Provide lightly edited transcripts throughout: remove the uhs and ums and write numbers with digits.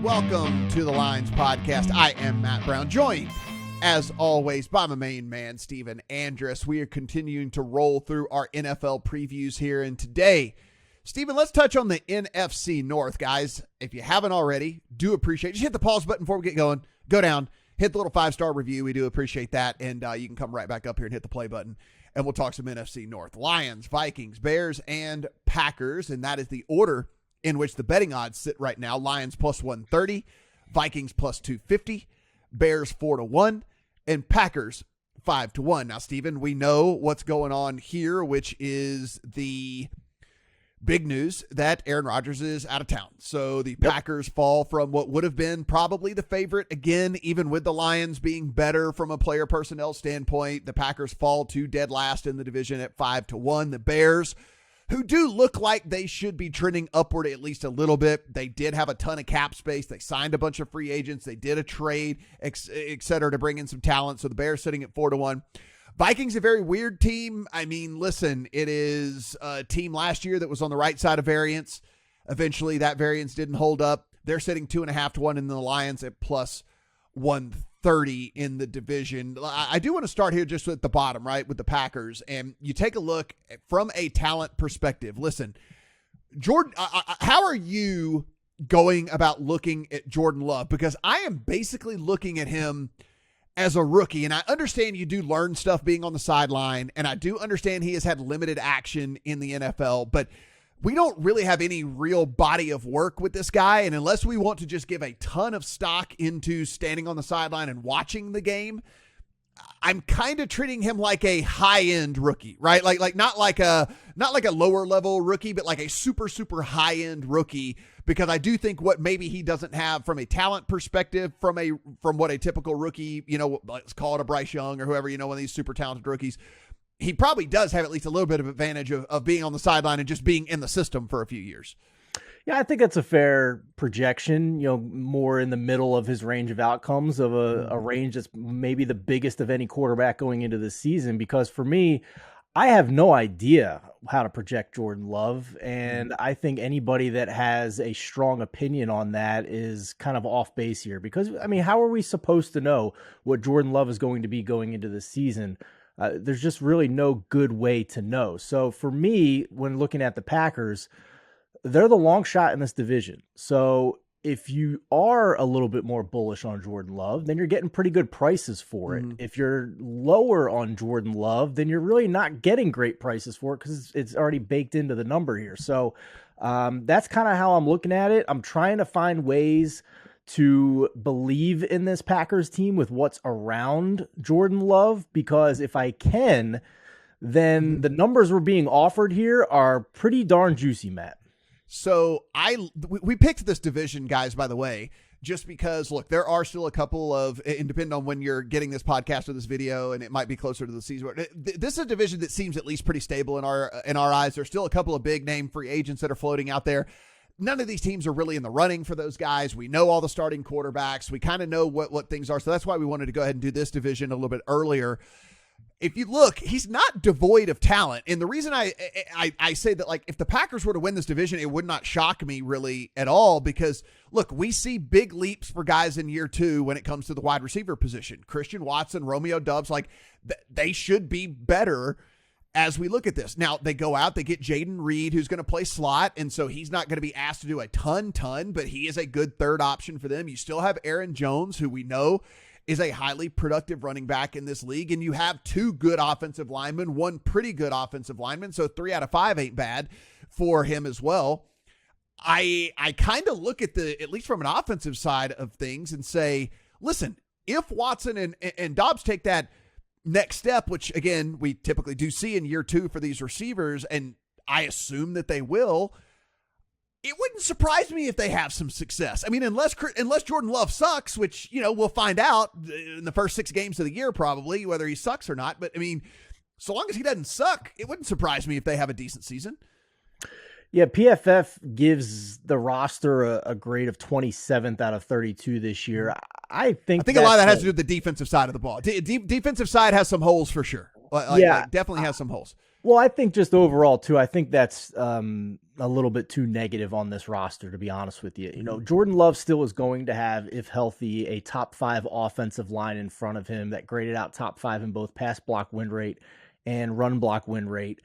Welcome to the Lines Podcast. I am Matt Brown, joined, as always, by my main man, Stephen Andress. We are continuing to roll through our NFL previews here, and today, Stephen, let's touch on the NFC North, guys. If you haven't already, do appreciate it. Just hit the pause button before we get going. Go down, hit the little 5-star review. We do appreciate that, and you can come right back up here and hit the play button, and we'll talk some NFC North. Lions, Vikings, Bears, and Packers, and that is the order in which the betting odds sit right now. Lions plus 130, Vikings plus 250, Bears 4-1, and Packers 5-1. Now, Stephen, we know what's going on here, which is the big news that Aaron Rodgers is out of town. So the Packers fall from what would have been probably the favorite again, even with the Lions being better from a player personnel standpoint. The Packers fall to dead last in the division at 5-1. The Bears, who do look like they should be trending upward at least a little bit. They did have a ton of cap space. They signed a bunch of free agents. They did a trade, et cetera, to bring in some talent. So the Bears sitting at 4-1. Vikings, a very weird team. I mean, listen, it is a team last year that was on the right side of variance. Eventually, that variance didn't hold up. They're sitting 2.5-1 in the Lions at plus 130 in the division. I do want to start here just at the bottom, right, with the Packers. And you take a look from a talent perspective. Listen, Jordan, how are you going about looking at Jordan Love? Because I am basically looking at him as a rookie, and I understand you do learn stuff being on the sideline, and I do understand he has had limited action in the NFL, but we don't really have any real body of work with this guy, and unless we want to just give a ton of stock into standing on the sideline and watching the game, I'm kind of treating him like a high-end rookie, right? Like not like a lower level rookie, but like a super, super high-end rookie, because I do think what maybe he doesn't have from a talent perspective, from what a typical rookie, let's call it a Bryce Young or whoever, one of these super talented rookies, he probably does have at least a little bit of advantage of being on the sideline and just being in the system for a few years. Yeah, I think that's a fair projection, more in the middle of his range of outcomes of a range that's maybe the biggest of any quarterback going into the season. Because for me, I have no idea how to project Jordan Love. And I think anybody that has a strong opinion on that is kind of off base here. Because, I mean, how are we supposed to know what Jordan Love is going to be going into the season? There's just really no good way to know. So for me, when looking at the Packers, they're the long shot in this division. So if you are a little bit more bullish on Jordan Love, then you're getting pretty good prices for it. If you're lower on Jordan Love, then you're really not getting great prices for it because it's already baked into the number here. So that's kind of how I'm looking at it. I'm trying to find ways to believe in this Packers team with what's around Jordan Love, because if I can, then the numbers we're being offered here are pretty darn juicy, Matt. So we picked this division, guys, by the way, just because, look, there are still a couple of, and depending on when you're getting this podcast or this video, and it might be closer to the season. This is a division that seems at least pretty stable in our eyes. There's still a couple of big name free agents that are floating out there. None of these teams are really in the running for those guys. We know all the starting quarterbacks. We kind of know what things are. So that's why we wanted to go ahead and do this division a little bit earlier. If you look, he's not devoid of talent. And the reason I say that, like, if the Packers were to win this division, it would not shock me really at all, because, look, we see big leaps for guys in year two when it comes to the wide receiver position. Christian Watson, Romeo Doubs, like, they should be better as we look at this. Now, they go out, they get Jaden Reed, who's going to play slot, and so he's not going to be asked to do a ton, but he is a good third option for them. You still have Aaron Jones, who we know is a highly productive running back in this league, and you have two good offensive linemen, one pretty good offensive lineman, so 3 out of 5 ain't bad for him as well. I kind of look at least from an offensive side of things and say, listen, if Watson and Dobbs take that next step, which, again, we typically do see in year two for these receivers, and I assume that they will, it wouldn't surprise me if they have some success. I mean, unless Jordan Love sucks, which, we'll find out in the first 6 games of the year, probably, whether he sucks or not. But, I mean, so long as he doesn't suck, it wouldn't surprise me if they have a decent season. Yeah, PFF gives the roster a grade of 27th out of 32 this year. I think a lot of that has to do with the defensive side of the ball. Defensive side has some holes for sure. Like, definitely has some holes. Well, I think just overall too, I think that's a little bit too negative on this roster, to be honest with you. You know, Jordan Love still is going to have, if healthy, a top 5 offensive line in front of him that graded out top 5 in both pass block win rate and run block win rate.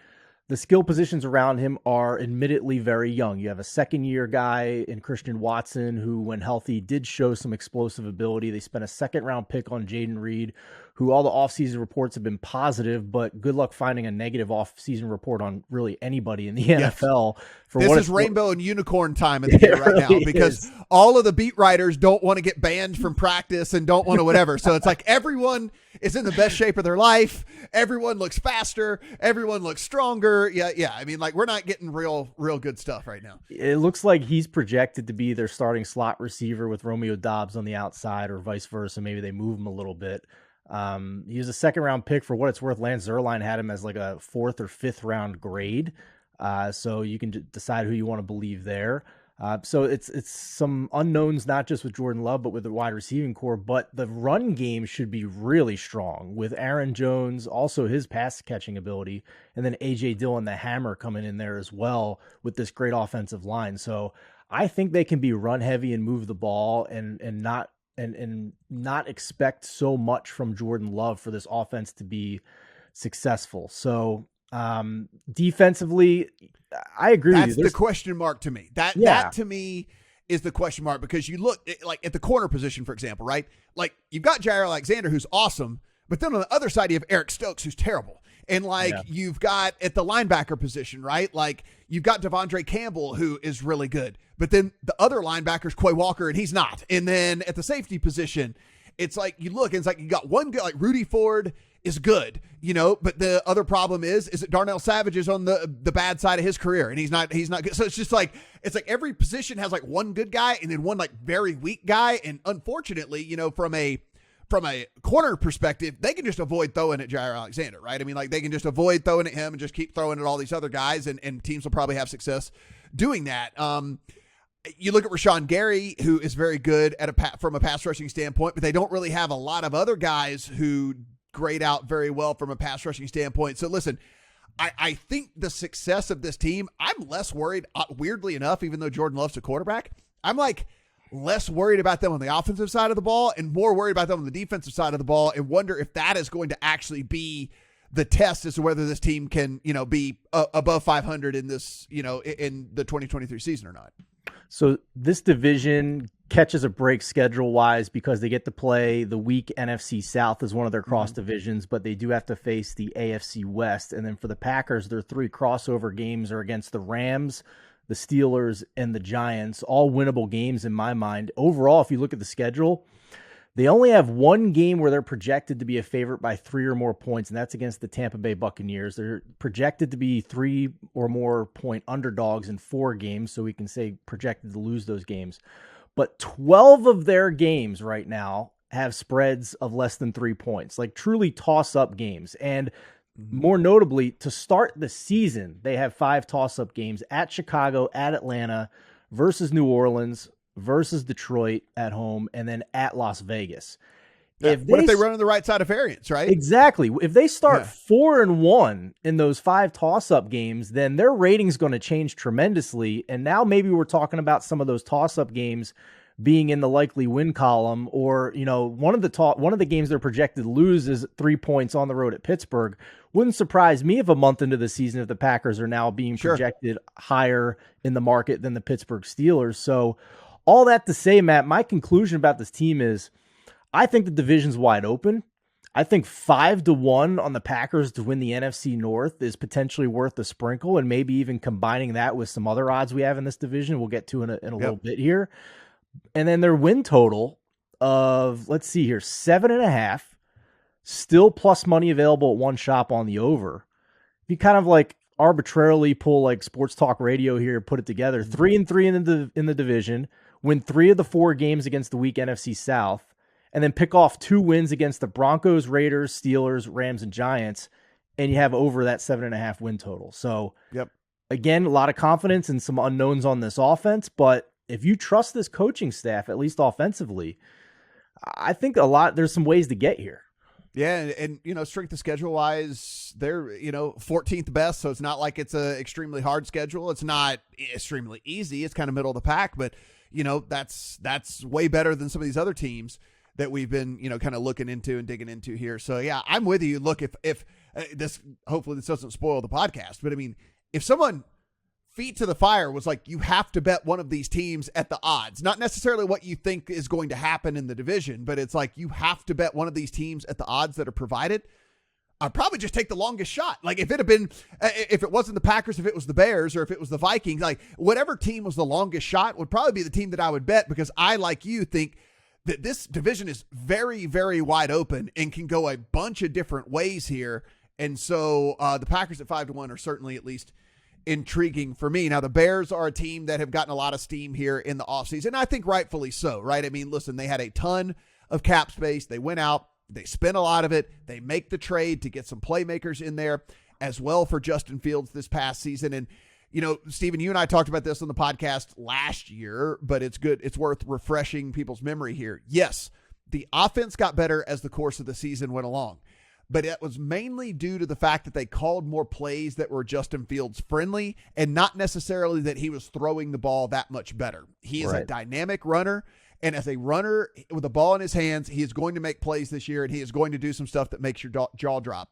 The skill positions around him are admittedly very young. You have a second-year guy in Christian Watson who, when healthy, did show some explosive ability. They spent a second-round pick on Jaden Reed, who all the offseason reports have been positive, but good luck finding a negative offseason report on really anybody in the NFL. This is rainbow and unicorn time of the year right now, because all of the beat writers don't want to get banned from practice and don't want to whatever. So it's like everyone is in the best shape of their life. Everyone looks faster. Everyone looks stronger. Yeah. I mean, like, we're not getting real good stuff right now. It looks like he's projected to be their starting slot receiver with Romeo Doubs on the outside, or vice versa. Maybe they move him a little bit. He was a second-round pick. For what it's worth, Lance Zierlein had him as like a 4th or 5th round grade. So you can decide who you want to believe there. So it's some unknowns, not just with Jordan Love, but with the wide receiving core. But the run game should be really strong with Aaron Jones, also his pass catching ability, and then A.J. Dillon, the hammer, coming in there as well with this great offensive line. So I think they can be run heavy and move the ball and not expect so much from Jordan Love for this offense to be successful. So defensively, I agree with you. That's the question mark to me. That to me is the question mark, because you look like at the corner position, for example, right? Like, you've got Jair Alexander, who's awesome, but then on the other side you have Eric Stokes, who's terrible. And you've got at the linebacker position, right? Like, you've got Devondre Campbell, who is really good, but then the other linebacker's Quay Walker, and he's not. And then at the safety position, it's like you look and it's like you got one good, like Rudy Ford is good, but the other problem is that Darnell Savage is on the bad side of his career, and he's not good. So it's just like, it's like every position has like one good guy and then one like very weak guy. And unfortunately, from a corner perspective, they can just avoid throwing at Jair Alexander, right? I mean, like, they can just avoid throwing at him and just keep throwing at all these other guys, and teams will probably have success doing that. You look at Rashawn Gary, who is very good from a pass rushing standpoint, but they don't really have a lot of other guys who grade out very well from a pass rushing standpoint. So listen, I think the success of this team, I'm less worried, weirdly enough, even though Jordan Love's a quarterback, I'm like less worried about them on the offensive side of the ball and more worried about them on the defensive side of the ball, and wonder if that is going to actually be the test as to whether this team can, be above 500 in this, in the 2023 season or not. So this division catches a break schedule-wise because they get to play the weak NFC South as one of their cross divisions, but they do have to face the AFC West. And then for the Packers, their 3 crossover games are against the Rams, the Steelers, and the Giants, all winnable games in my mind. Overall, if you look at the schedule, they only have one game where they're projected to be a favorite by 3 or more points, and that's against the Tampa Bay Buccaneers. They're projected to be 3 or more point underdogs in 4 games, so we can say projected to lose those games. But 12 of their games right now have spreads of less than 3 points, like truly toss-up games. And more notably, to start the season, they have 5 toss-up games at Chicago, at Atlanta, versus New Orleans, versus Detroit at home, and then at Las Vegas. What if they run on the right side of variance, right? Exactly. If they start 4-1 in those 5 toss-up games, then their rating's going to change tremendously. And now maybe we're talking about some of those toss-up games being in the likely win column, or one of the games they're projected to lose is 3 points on the road at Pittsburgh. Wouldn't surprise me if a month into the season if the Packers are now being projected higher in the market than the Pittsburgh Steelers. So all that to say, Matt, my conclusion about this team is I think the division's wide open. I think 5-1 on the Packers to win the NFC North is potentially worth a sprinkle, and maybe even combining that with some other odds we have in this division we'll get to in a little bit here. And then their win total of, let's see here, 7.5, still plus money available at one shop on the over. If you kind of like arbitrarily pull like sports talk radio here, put it together, 3-3 in the division, win 3 of the 4 games against the weak NFC South, and then pick off 2 wins against the Broncos, Raiders, Steelers, Rams, and Giants, and you have over that 7.5 win total. So again, a lot of confidence and some unknowns on this offense, but if you trust this coaching staff, at least offensively, I think there's some ways to get here. Yeah, and strength of schedule wise, they're 14th best, so it's not like it's a extremely hard schedule. It's not extremely easy. It's kind of middle of the pack, but that's way better than some of these other teams that we've been kind of looking into and digging into here. So yeah, I'm with you. Look, if this, hopefully this doesn't spoil the podcast, but I mean, if someone feet to the fire was like, you have to bet one of these teams at the odds, not necessarily what you think is going to happen in the division, but it's like, you have to bet one of these teams at the odds that are provided, I'd probably just take the longest shot. Like if it wasn't the Packers, if it was the Bears, or if it was the Vikings, like whatever team was the longest shot would probably be the team that I would bet, because I, like you, think that this division is very, very wide open and can go a bunch of different ways here. And so the Packers at 5-1 are certainly at least intriguing for me. Now, the Bears are a team that have gotten a lot of steam here in the offseason. I think rightfully so, right? I mean, listen, they had a ton of cap space. They went out, they spent a lot of it. They make the trade to get some playmakers in there as well for Justin Fields this past season. And, Stephen, you and I talked about this on the podcast last year, but it's good. It's worth refreshing people's memory here. Yes, the offense got better as the course of the season went along, but it was mainly due to the fact that they called more plays that were Justin Fields friendly, and not necessarily that he was throwing the ball that much better. He is a dynamic runner, and as a runner with the ball in his hands, he is going to make plays this year, and he is going to do some stuff that makes your jaw drop.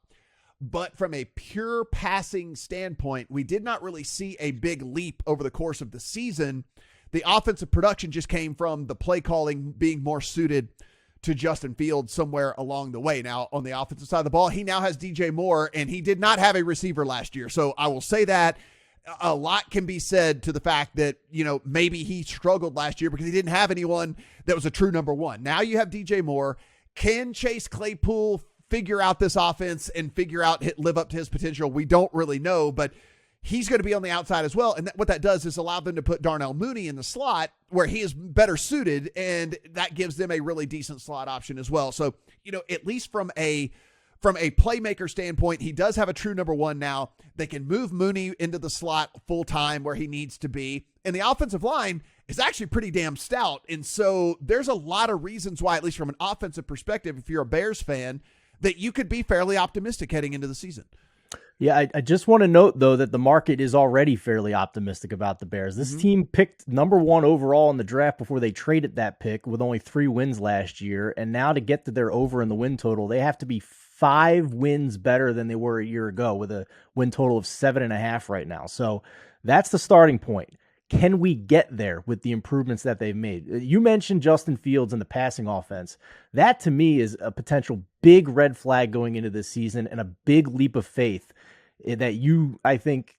But from a pure passing standpoint, we did not really see a big leap over the course of the season. The offensive production just came from the play calling being more suited to Justin Fields somewhere along the way. Now, on the offensive side of the ball, he now has DJ Moore, and he did not have a receiver last year. So I will say that a lot can be said to the fact that, maybe he struggled last year because he didn't have anyone that was a true number one. Now you have DJ Moore. Can Chase Claypool figure out this offense and live up to his potential? We don't really know, but he's going to be on the outside as well. And what that does is allow them to put Darnell Mooney in the slot where he is better suited, and that gives them a really decent slot option as well. So, at least from a playmaker standpoint, he does have a true number one now. They can move Mooney into the slot full time where he needs to be. And the offensive line is actually pretty damn stout. And so there's a lot of reasons why, at least from an offensive perspective, if you're a Bears fan, that you could be fairly optimistic heading into the season. Yeah, I just want to note, though, that the market is already fairly optimistic about the Bears. This team picked number one overall in the draft before they traded that pick with only 3 wins last year. And now to get to their over in the win total, they have to be 5 wins better than they were a year ago with a win total of 7.5 right now. So that's the starting point. Can we get there with the improvements that they've made? You mentioned Justin Fields and the passing offense. That, to me, is a potential big red flag going into this season and a big leap of faith that I think,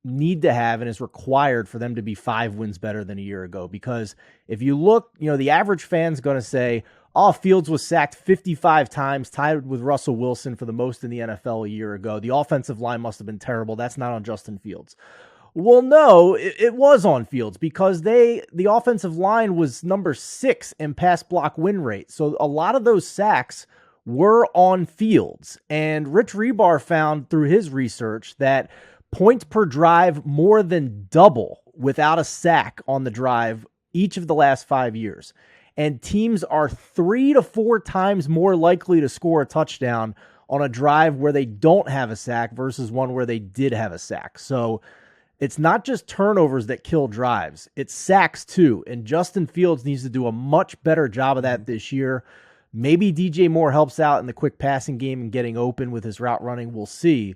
need to have and is required for them to be 5 wins better than a year ago. Because if you look, the average fan's going to say, oh, Fields was sacked 55 times, tied with Russell Wilson for the most in the NFL a year ago. The offensive line must have been terrible. That's not on Justin Fields. Well, no, it was on Fields, because the offensive line was number 6 in pass block win rate. So a lot of those sacks were on Fields. And Rich Rebar found through his research that points per drive more than double without a sack on the drive each of the last 5 years. And teams are 3 to 4 times more likely to score a touchdown on a drive where they don't have a sack versus one where they did have a sack. So it's not just turnovers that kill drives. It's sacks too. And Justin Fields needs to do a much better job of that this year. Maybe DJ Moore helps out in the quick passing game and getting open with his route running. We'll see.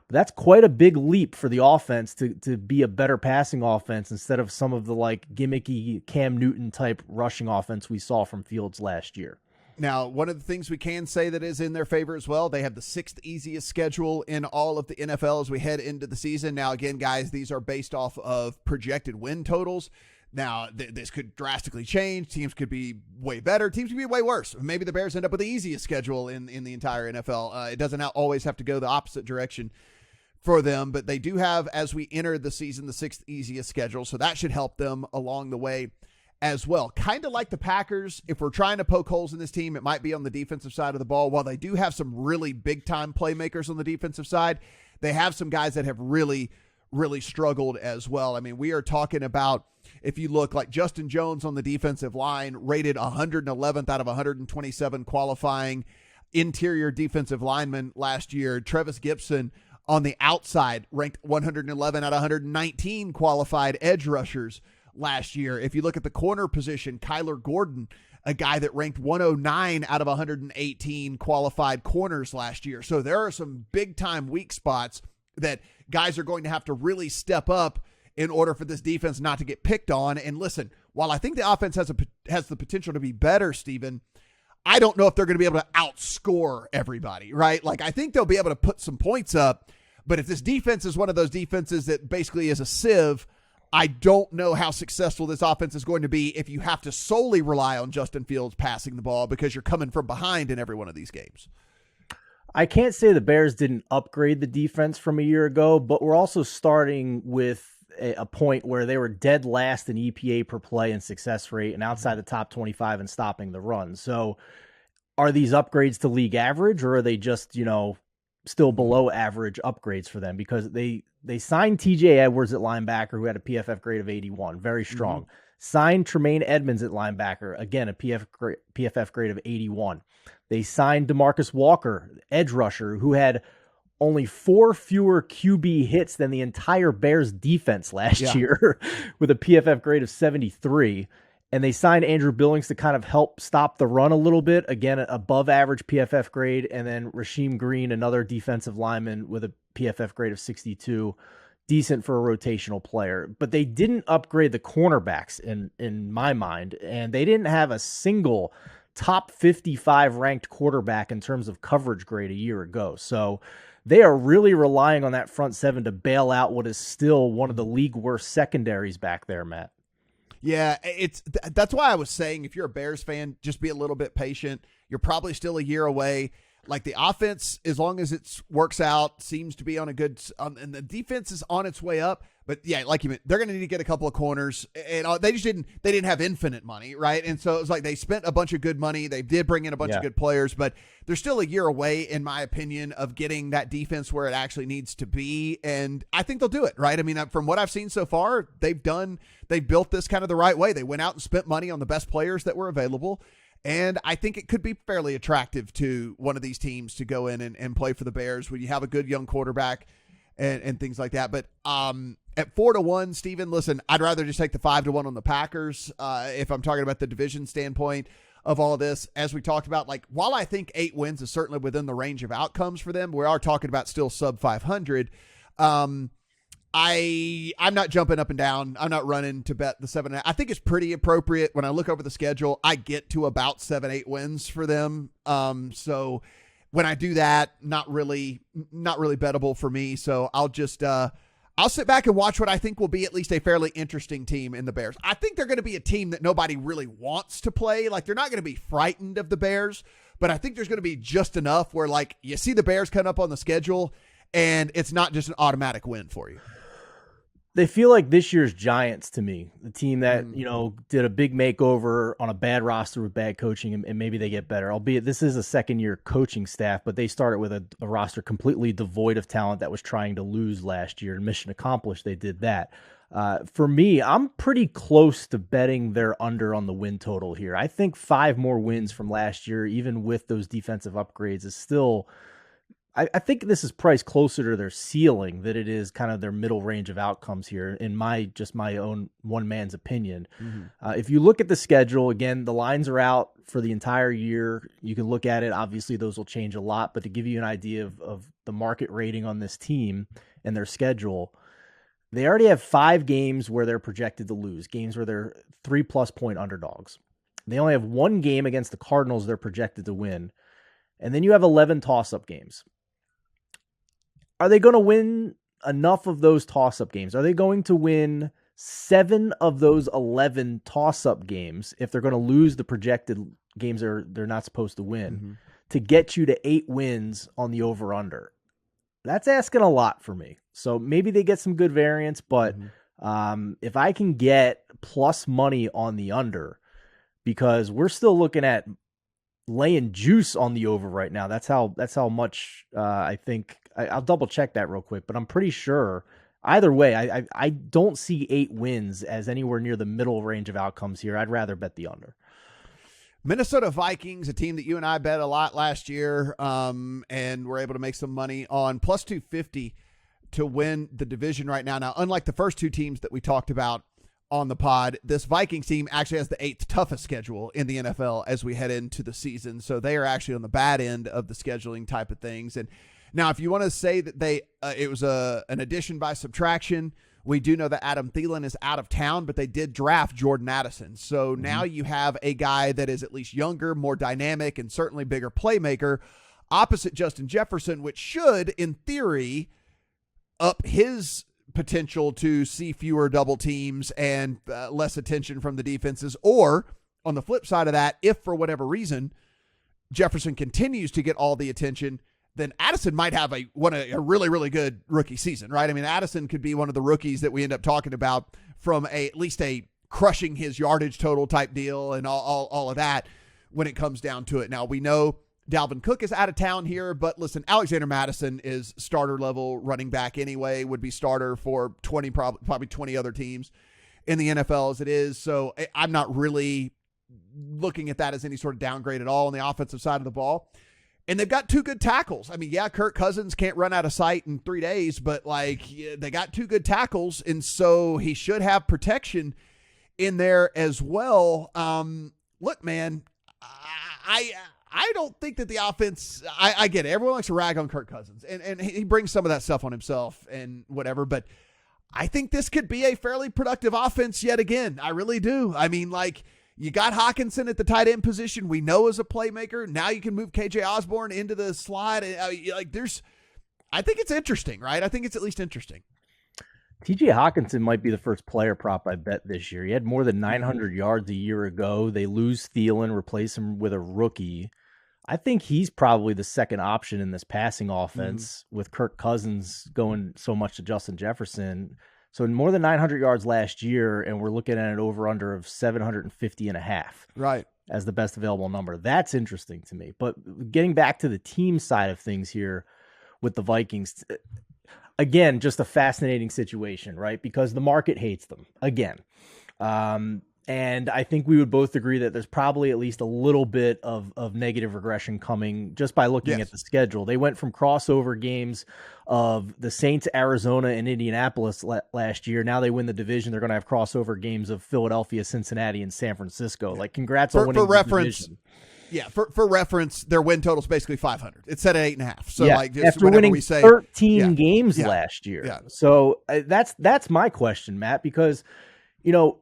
But that's quite a big leap for the offense to be a better passing offense instead of some of the gimmicky Cam Newton type rushing offense we saw from Fields last year. Now, one of the things we can say that is in their favor as well, they have the 6th easiest schedule in all of the NFL as we head into the season. Now, again, guys, these are based off of projected win totals. Now, this could drastically change. Teams could be way better. Teams could be way worse. Maybe the Bears end up with the easiest schedule in the entire NFL. It doesn't always have to go the opposite direction for them, but they do have, as we enter the season, the 6th easiest schedule, so that should help them along the way as well. Kind of like the Packers, if we're trying to poke holes in this team, it might be on the defensive side of the ball. While they do have some really big-time playmakers on the defensive side, they have some guys that have really, really struggled as well. I mean, we are talking about, if you look like Justin Jones on the defensive line, rated 111th out of 127 qualifying. interior defensive linemen last year. Trevis Gibson on the outside ranked 111 out of 119 qualified edge rushers last year. If you look at the corner position, Kyler Gordon, a guy that ranked 109 out of 118 qualified corners last year. So there are some big time weak spots that guys are going to have to really step up in order for this defense not to get picked on. And listen, while I think the offense has the potential to be better, Stephen, I don't know if they're going to be able to outscore everybody, right? Like, I think they'll be able to put some points up, but if this defense is one of those defenses that basically is a sieve, I don't know how successful this offense is going to be if you have to solely rely on Justin Fields passing the ball because you're coming from behind in every one of these games. I can't say the Bears didn't upgrade the defense from a year ago, but we're also starting with a point where they were dead last in EPA per play and success rate and outside the top 25 and stopping the run. So are these upgrades to league average, or are they just, still below average upgrades for them? Because they signed TJ Edwards at linebacker, who had a PFF grade of 81, very strong. Mm-hmm. Signed Tremaine Edmonds at linebacker, again, a PFF grade of 81. They signed DeMarcus Walker, edge rusher, who had only 4 fewer QB hits than the entire Bears defense last year with a PFF grade of 73. And they signed Andrew Billings to kind of help stop the run a little bit. Again, above average PFF grade. And then Rasheem Green, another defensive lineman with a PFF grade of 62. Decent for a rotational player. But they didn't upgrade the cornerbacks in my mind. And they didn't have a single top 55 ranked quarterback in terms of coverage grade a year ago. So they are really relying on that front seven to bail out what is still one of the league worst secondaries back there, Matt. Yeah, that's why I was saying, if you're a Bears fan, just be a little bit patient. You're probably still a year away. Like, the offense, as long as it works out, seems to be on a good, and the defense is on its way up. But yeah, like you meant, they're going to need to get a couple of corners, and they didn't have infinite money, right? And so it was like they spent a bunch of good money. They did bring in a bunch of good players, but they're still a year away, in my opinion, of getting that defense where it actually needs to be. And I think they'll do it, right? I mean, from what I've seen so far, they've built this kind of the right way. They went out and spent money on the best players that were available. And I think it could be fairly attractive to one of these teams to go in and play for the Bears when you have a good young quarterback and things like that. But at 4-1, Stephen, listen, I'd rather just take the 5-1 on the Packers if I'm talking about the division standpoint of all of this. As we talked about, like, while I think 8 wins is certainly within the range of outcomes for them, we are talking about still sub 500. I'm not jumping up and down. I'm not running to bet the 7. I think it's pretty appropriate. When I look over the schedule, I get to about 7-8 wins for them. So when I do that, not really bettable for me. So I'll just I'll sit back and watch what I think will be at least a fairly interesting team in the Bears. I think they're going to be a team that nobody really wants to play. Like, they're not going to be frightened of the Bears, but I think there's going to be just enough where, like, you see the Bears coming up on the schedule and it's not just an automatic win for you. They feel like this year's Giants to me, the team that, did a big makeover on a bad roster with bad coaching, and maybe they get better. Albeit this is a second-year coaching staff, but they started with a roster completely devoid of talent that was trying to lose last year, and mission accomplished, they did that. For me, I'm pretty close to betting they're under on the win total here. I think 5 more wins from last year, even with those defensive upgrades, is still... I think this is priced closer to their ceiling than it is kind of their middle range of outcomes here, in my own one man's opinion. Mm-hmm. If you look at the schedule, again, the lines are out for the entire year. You can look at it. Obviously, those will change a lot, but to give you an idea of the market rating on this team and their schedule, they already have 5 games where they're projected to lose, games where they're 3+ point underdogs. They only have 1 game against the Cardinals they're projected to win. And then you have 11 toss-up games. Are they going to win enough of those toss-up games? Are they going to win 7 of those 11 toss-up games if they're going to lose the projected games they're not supposed to win to get you to 8 wins on the over-under? That's asking a lot for me. So maybe they get some good variance, but if I can get plus money on the under, because we're still looking at laying juice on the over right now. That's how much I think. I'll double check that real quick, but I'm pretty sure either way, I don't see 8 wins as anywhere near the middle range of outcomes here. I'd rather bet the under. Minnesota Vikings, a team that you and I bet a lot last year, and were able to make some money on, plus 250 to win the division right now. Now, unlike the first two teams that we talked about on the pod, this Vikings team actually has the 8th toughest schedule in the NFL as we head into the season. So they are actually on the bad end of the scheduling type of things. And now, if you want to say that it was an addition by subtraction, we do know that Adam Thielen is out of town, but they did draft Jordan Addison. So now you have a guy that is at least younger, more dynamic, and certainly bigger playmaker opposite Justin Jefferson, which should, in theory, up his potential to see fewer double teams and less attention from the defenses. Or on the flip side of that, if for whatever reason Jefferson continues to get all the attention, then Addison might have a really, really good rookie season, right? I mean, Addison could be one of the rookies that we end up talking about from at least a crushing his yardage total type deal and all of that when it comes down to it. Now, we know Dalvin Cook is out of town here, but listen, Alexander Mattison is starter level running back anyway, would be starter for probably 20 other teams in the NFL as it is. So I'm not really looking at that as any sort of downgrade at all on the offensive side of the ball. And they've got two good tackles. I mean, yeah, Kirk Cousins can't run out of sight in 3 days, but they got two good tackles, and so he should have protection in there as well. Look, man, I don't think that the offense. I get it. Everyone likes to rag on Kirk Cousins, and he brings some of that stuff on himself and whatever. But I think this could be a fairly productive offense yet again. I really do. I mean, you got Hawkinson at the tight end position. We know as a playmaker. Now you can move KJ Osborne into the slot. I think it's interesting, right? I think it's at least interesting. TJ Hawkinson might be the first player prop I bet this year. He had more than 900 yards a year ago. They lose Thielen, replace him with a rookie. I think he's probably the second option in this passing offense with Kirk Cousins going so much to Justin Jefferson. So more than 900 yards last year, and we're looking at an over-under of 750.5. Right. As the best available number. That's interesting to me. But getting back to the team side of things here with the Vikings, again, just a fascinating situation, right? Because the market hates them, again. And I think we would both agree that there's probably at least a little bit of negative regression coming just by looking at the schedule. They went from crossover games of the Saints, Arizona, and Indianapolis last year. Now they win the division. They're going to have crossover games of Philadelphia, Cincinnati, and San Francisco. Congrats on winning the division. Yeah, for reference, their win total is basically 500. It's set at 8.5. So just after winning 13 games last year. Yeah. So that's my question, Matt, because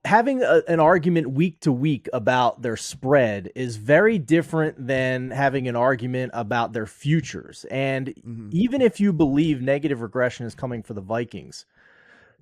having an argument week to week about their spread is very different than having an argument about their futures. And even if you believe negative regression is coming for the Vikings,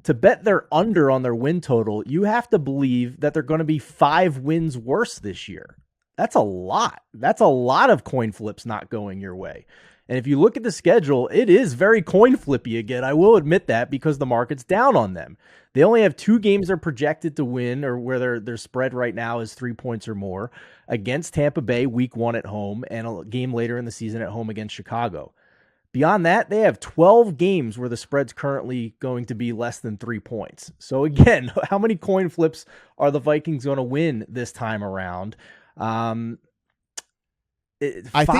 to bet they're under on their win total, you have to believe that they're going to be 5 wins worse this year. That's a lot. That's a lot of coin flips not going your way. And if you look at the schedule, it is very coin flippy again. I will admit that because the market's down on them. They only have 2 games they're projected to win, or where their spread right now is 3 points or more, against Tampa Bay week 1 at home and a game later in the season at home against Chicago. Beyond that, they have 12 games where the spread's currently going to be less than 3 points. So again, how many coin flips are the Vikings going to win this time around? 5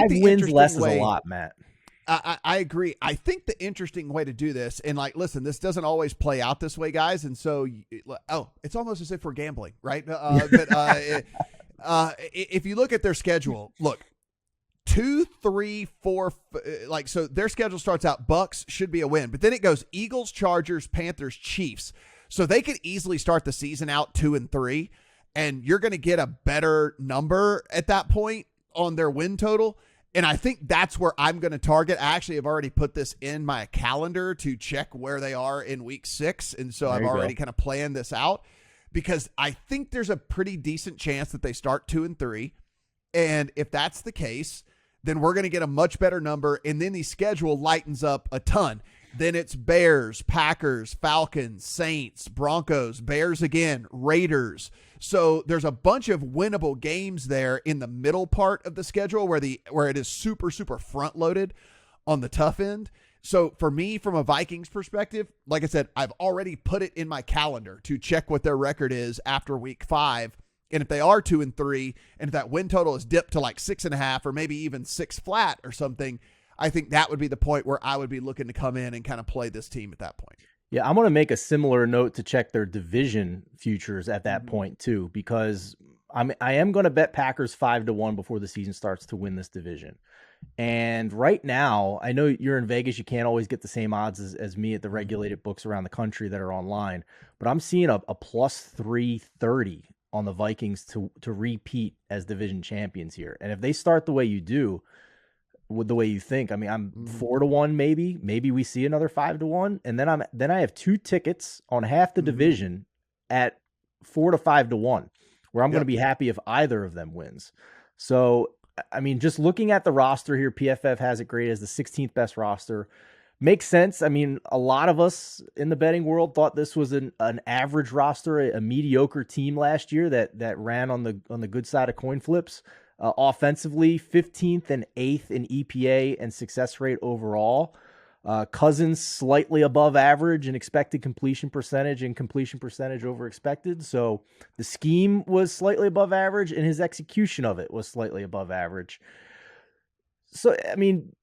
wins less is a lot, Matt. I agree. I think the interesting way to do this, and listen, this doesn't always play out this way, guys. And so, it's almost as if we're gambling, right? If you look at their schedule, look, 2, 3, 4, so their schedule starts out Bucks should be a win, but then it goes Eagles, Chargers, Panthers, Chiefs. So they could easily start the season out 2-3, and you're going to get a better number at that point on their win total. And I think that's where I'm going to target. I actually have already put this in my calendar to check where they are in week 6. And so I've already kind of planned this out because I think there's a pretty decent chance that they start 2-3. And if that's the case, then we're going to get a much better number. And then the schedule lightens up a ton. Then it's Bears, Packers, Falcons, Saints, Broncos, Bears again, Raiders. So there's a bunch of winnable games there in the middle part of the schedule where it is super, super front loaded on the tough end. So for me, from a Vikings perspective, like I said, I've already put it in my calendar to check what their record is after week 5. And if they are 2-3, and if that win total is dipped to like 6.5 or maybe even 6 flat or something, I think that would be the point where I would be looking to come in and kind of play this team at that point. Yeah, I'm going to make a similar note to check their division futures at that point too, because I am going to bet Packers 5-1 before the season starts to win this division. And right now, I know you're in Vegas. You can't always get the same odds as me at the regulated books around the country that are online, but I'm seeing a plus 330 on the Vikings to repeat as division champions here. And if they start the way you do, with the way you think, I mean, I'm 4-1, maybe we see another 5-1. And then I have 2 tickets on half the division at 4 to 5-1, where I'm going to be happy if either of them wins. So, I mean, just looking at the roster here, PFF has it graded as the 16th best roster. Makes sense. I mean, a lot of us in the betting world thought this was an average roster, a mediocre team last year that ran on the good side of coin flips. Offensively, 15th and 8th in EPA and success rate overall. Cousins slightly above average in expected completion percentage and completion percentage over expected. So the scheme was slightly above average and his execution of it was slightly above average. So, I mean,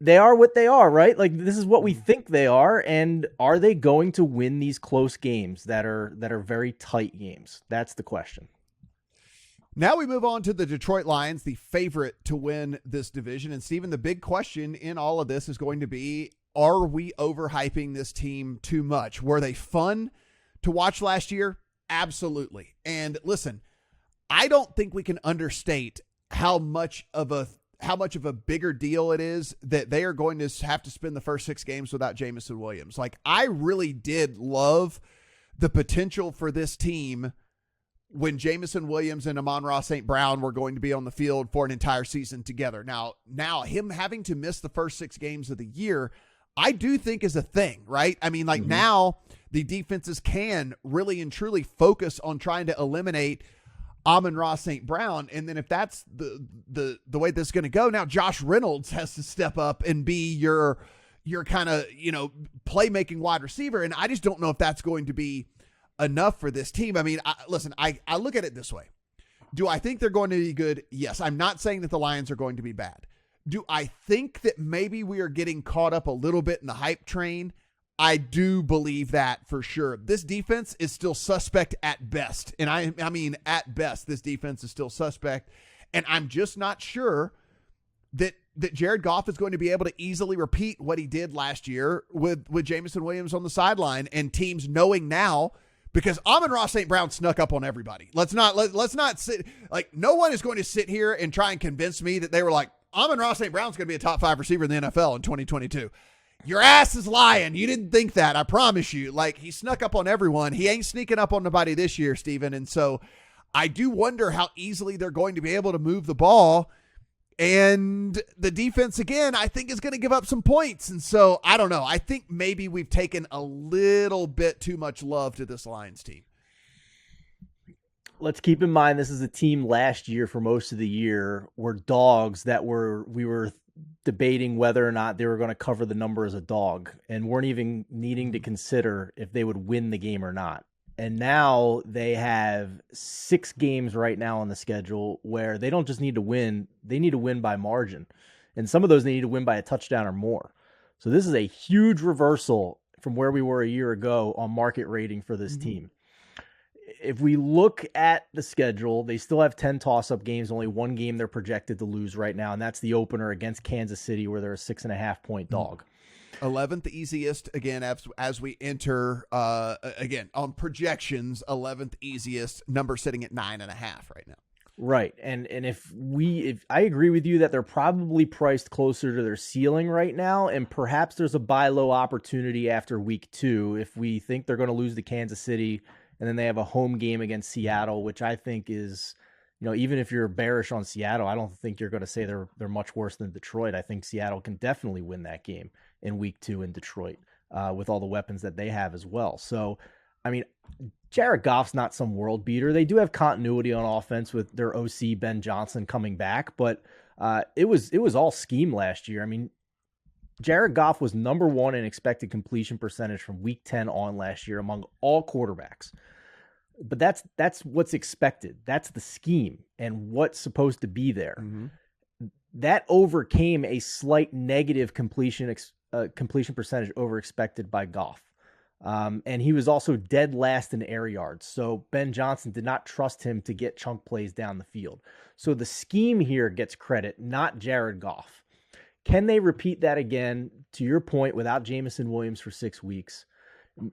they are what they are, right? Like, this is what we think they are. And are they going to win these close games that are very tight games? That's the question. Now we move on to the Detroit Lions, the favorite to win this division. And Stephen, the big question in all of this is going to be, are we overhyping this team too much? Were they fun to watch last year? Absolutely. And listen, I don't think we can understate how much of a bigger deal it is that they are going to have to spend the first 6 games without Jameson Williams. Like, I really did love the potential for this team when Jameson Williams and Amon-Ra St. Brown were going to be on the field for an entire season together. Now him having to miss the first 6 games of the year, I do think is a thing, right? I mean, like now the defenses can really and truly focus on trying to eliminate Amon-Ra St. Brown. And then if that's the way this is going to go, now Josh Reynolds has to step up and be your kind of, playmaking wide receiver. And I just don't know if that's going to be enough for this team. I mean, I look at it this way. Do I think they're going to be good? Yes. I'm not saying that the Lions are going to be bad. Do I think that maybe we are getting caught up a little bit in the hype train? I do believe that for sure. This defense is still suspect at best. And I mean, at best, this defense is still suspect. And I'm just not sure that Jared Goff is going to be able to easily repeat what he did last year with Jameson Williams on the sideline, and teams knowing now, because Amon-Ra St. Brown snuck up on everybody. Let's not sit, like, no one is going to sit here and try and convince me that they were like, Amon-Ra St. Brown's going to be a top 5 receiver in the NFL in 2022. Your ass is lying. You didn't think that. I promise you. Like, he snuck up on everyone. He ain't sneaking up on nobody this year, Stephen. And so I do wonder how easily they're going to be able to move the ball. And the defense, again, I think is going to give up some points. And so I don't know. I think maybe we've taken a little bit too much love to this Lions team. Let's keep in mind, this is a team last year for most of the year were dogs that we were debating whether or not they were going to cover the number as a dog and weren't even needing to consider if they would win the game or not. And now they have 6 games right now on the schedule where they don't just need to win, they need to win by margin. And some of those they need to win by a touchdown or more. So this is a huge reversal from where we were a year ago on market rating for this team. If we look at the schedule, they still have 10 toss-up games, only 1 game they're projected to lose right now, and that's the opener against Kansas City where they're a 6.5-point dog. 11th easiest, again, as we enter, again, on projections, 11th easiest, number sitting at 9.5 right now. Right. And if I agree with you that they're probably priced closer to their ceiling right now, and perhaps there's a buy low opportunity after week 2 if we think they're going to lose to Kansas City, and then they have a home game against Seattle, which I think is, even if you're bearish on Seattle, I don't think you're going to say they're much worse than Detroit. I think Seattle can definitely win that game in week 2 in Detroit with all the weapons that they have as well. So, I mean, Jared Goff's not some world beater. They do have continuity on offense with their OC Ben Johnson coming back, but it was all scheme last year. I mean, Jared Goff was number 1 in expected completion percentage from week 10 on last year among all quarterbacks. but that's what's expected. That's the scheme and what's supposed to be there. Mm-hmm. That overcame a slight negative completion percentage over expected by Goff. And he was also dead last in air yards. So Ben Johnson did not trust him to get chunk plays down the field. So the scheme here gets credit, not Jared Goff. Can they repeat that again, to your point, without Jameson Williams for 6 weeks?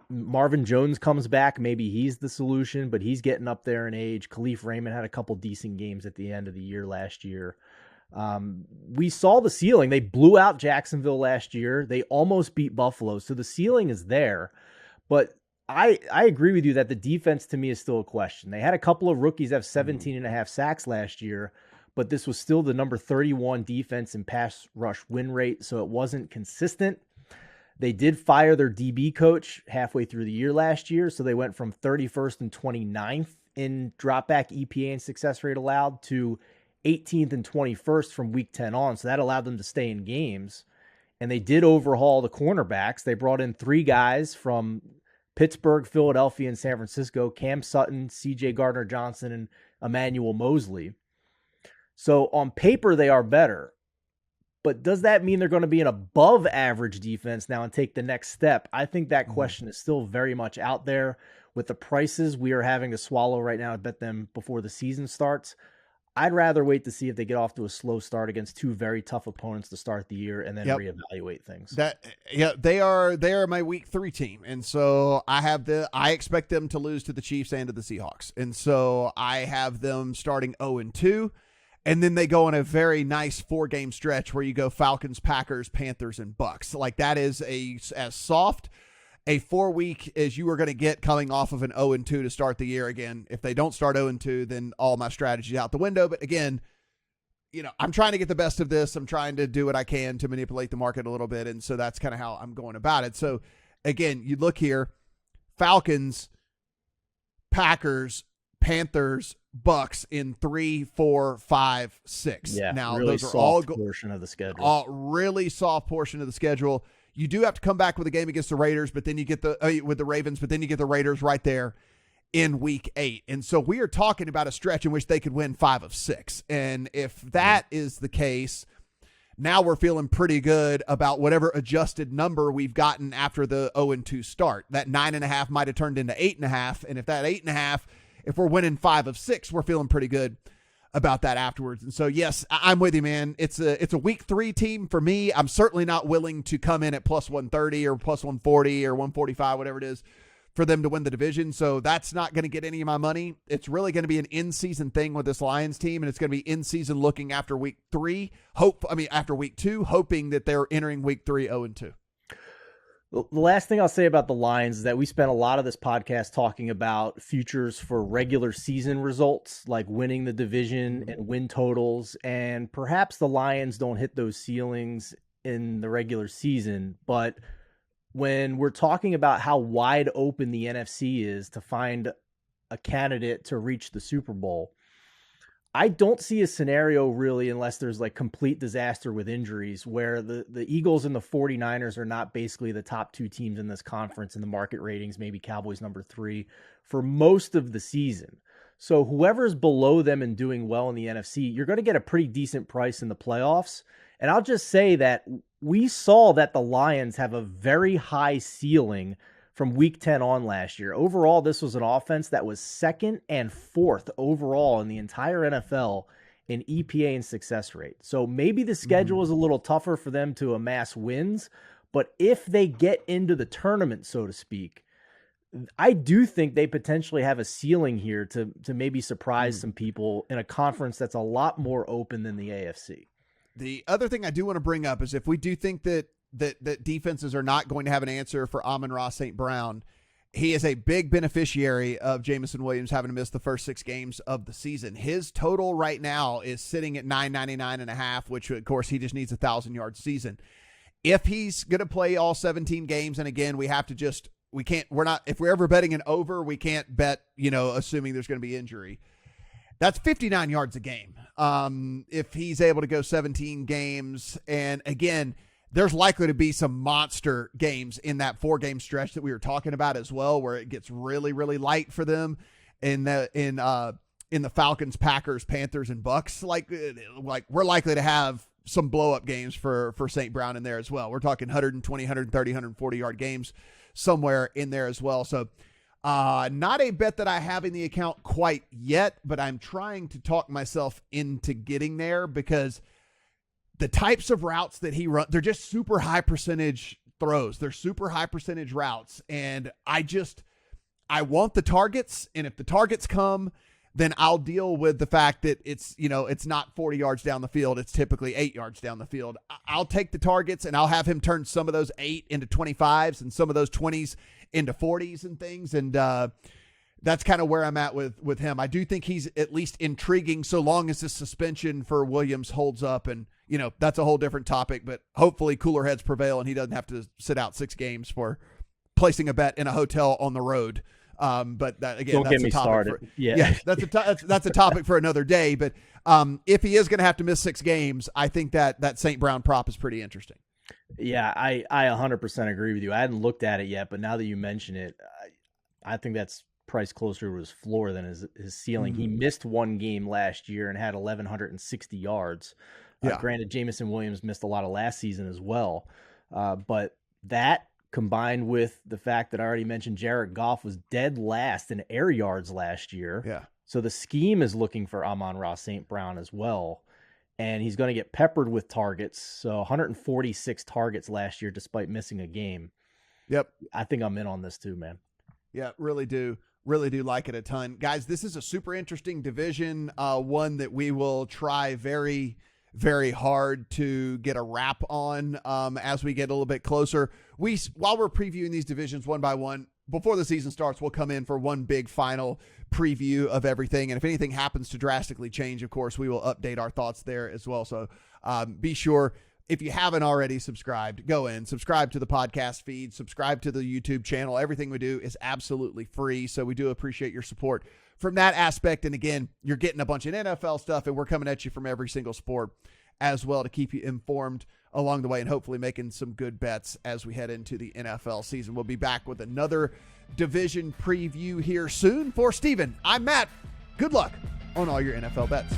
Marvin Jones comes back. Maybe he's the solution, but he's getting up there in age. Khalif Raymond had a couple decent games at the end of the year last year. We saw the ceiling. They blew out Jacksonville last year. They almost beat Buffalo. So the ceiling is there. But I agree with you that the defense to me is still a question. They had a couple of rookies have 17 and a half sacks last year, but this was still the number 31 defense in pass rush win rate. So it wasn't consistent. They did fire their DB coach halfway through the year last year. So they went from 31st and 29th in dropback EPA and success rate allowed to 18th and 21st from week 10 on. So that allowed them to stay in games. And they did overhaul the cornerbacks. They brought in 3 guys from Pittsburgh, Philadelphia, and San Francisco: Cam Sutton, CJ Gardner-Johnson, and Emmanuel Mosley. So on paper, they are better. But does that mean they're going to be an above average defense now and take the next step? I think that question is still very much out there. With the prices we are having to swallow right now to bet them before the season starts, I'd rather wait to see if they get off to a slow start against 2 very tough opponents to start the year and then reevaluate things. They are my week 3 team. And so I expect them to lose to the Chiefs and to the Seahawks. And so I have them starting 0-2. And then they go on a very nice 4-game stretch where you go Falcons, Packers, Panthers, and Bucks. Like, that is as soft a 4-week as you are going to get coming off of an 0-2 to start the year. Again, if they don't start 0-2, then all my strategy out the window. But again, I'm trying to get the best of this. I'm trying to do what I can to manipulate the market a little bit. And so that's kind of how I'm going about it. So again, you look here, Falcons, Packers, Panthers, Bucks in 3, 4, 5, 6. Yeah, now really those are soft all portion of the schedule. Really soft portion of the schedule. You do have to come back with a game against the Raiders, but then you get with the Ravens, but then you get the Raiders right there in week 8. And so we are talking about a stretch in which they could win 5 of 6. And if that is the case, now we're feeling pretty good about whatever adjusted number we've gotten after the 0-2 start. That 9.5 might have turned into 8.5. And if that 8.5, if we're winning 5 of 6, we're feeling pretty good about that afterwards. And so, yes, I'm with you, man. It's a week 3 team for me. I'm certainly not willing to come in at plus 130 or plus 140 or 145, whatever it is, for them to win the division. So that's not going to get any of my money. It's really going to be an in-season thing with this Lions team, and it's going to be in-season looking after week 3. After week 2, hoping that they're entering week 3 0-2. The last thing I'll say about the Lions is that we spent a lot of this podcast talking about futures for regular season results, like winning the division and win totals. And perhaps the Lions don't hit those ceilings in the regular season. But when we're talking about how wide open the NFC is to find a candidate to reach the Super Bowl, I don't see a scenario really, unless there's like complete disaster with injuries, where the Eagles and the 49ers are not basically the top 2 teams in this conference in the market ratings, maybe Cowboys number 3 for most of the season. So whoever's below them and doing well in the NFC, you're going to get a pretty decent price in the playoffs. And I'll just say that we saw that the Lions have a very high ceiling from week 10 on last year. Overall, this was an offense that was 2nd and 4th overall in the entire NFL in EPA and success rate. So maybe the schedule is a little tougher for them to amass wins, but if they get into the tournament, so to speak, I do think they potentially have a ceiling here to maybe surprise some people in a conference that's a lot more open than the AFC. The other thing I do want to bring up is if we do think that defenses are not going to have an answer for Amon-Ra St. Brown, he is a big beneficiary of Jameson Williams having to miss the first 6 games of the season. His total right now is sitting at 999.5, which of course he just needs a 1,000-yard season. If he's going to play all 17 games, and again, if we're ever betting an over, we can't bet, assuming there's going to be injury. That's 59 yards a game. If he's able to go 17 games, and again, there's likely to be some monster games in that 4-game stretch that we were talking about as well, where it gets really, really light for them. in the Falcons, Packers, Panthers, and Bucks, like we're likely to have some blow up games for St. Brown in there as well. We're talking 120, 130, 140 yard games somewhere in there as well. So not a bet that I have in the account quite yet, but I'm trying to talk myself into getting there because the types of routes that he runs, they're just super high percentage throws. They're super high percentage routes. And I want the targets. And if the targets come, then I'll deal with the fact that it's not 40 yards down the field. It's typically 8 yards down the field. I'll take the targets and I'll have him turn some of those 8 into 25s and some of those 20s into 40s and things. And that's kind of where I'm at with him. I do think he's at least intriguing so long as the suspension for Williams holds up. And, that's a whole different topic, but hopefully cooler heads prevail and he doesn't have to sit out 6 games for placing a bet in a hotel on the road. But that, again, don't that's get me started. That's a topic for another day. But if he is going to have to miss 6 games, I think that St. Brown prop is pretty interesting. Yeah, I 100% agree with you. I hadn't looked at it yet, but now that you mention it, I think that's priced closer to his floor than his ceiling. Mm-hmm. He missed 1 game last year and had 1,160 yards. Granted, Jamison Williams missed a lot of last season as well. But that, combined with the fact that I already mentioned Jared Goff was dead last in air yards last year. Yeah. So the scheme is looking for Amon-Ra St. Brown as well. And he's going to get peppered with targets. So 146 targets last year despite missing a game. Yep. I think I'm in on this too, man. Yeah, really do like it a ton. Guys, this is a super interesting division, one that we will try very, very hard to get a wrap on as we get a little bit closer. While we're previewing these divisions one by one, before the season starts, we'll come in for one big final preview of everything. And if anything happens to drastically change, of course, we will update our thoughts there as well. So be sure, if you haven't already subscribed, go in, subscribe to the podcast feed, subscribe to the YouTube channel. Everything we do is absolutely free. So we do appreciate your support from that aspect. And again, you're getting a bunch of NFL stuff, and we're coming at you from every single sport as well to keep you informed along the way and hopefully making some good bets as we head into the NFL season. We'll be back with another division preview here soon. For Stephen, I'm Matt. Good luck on all your NFL bets.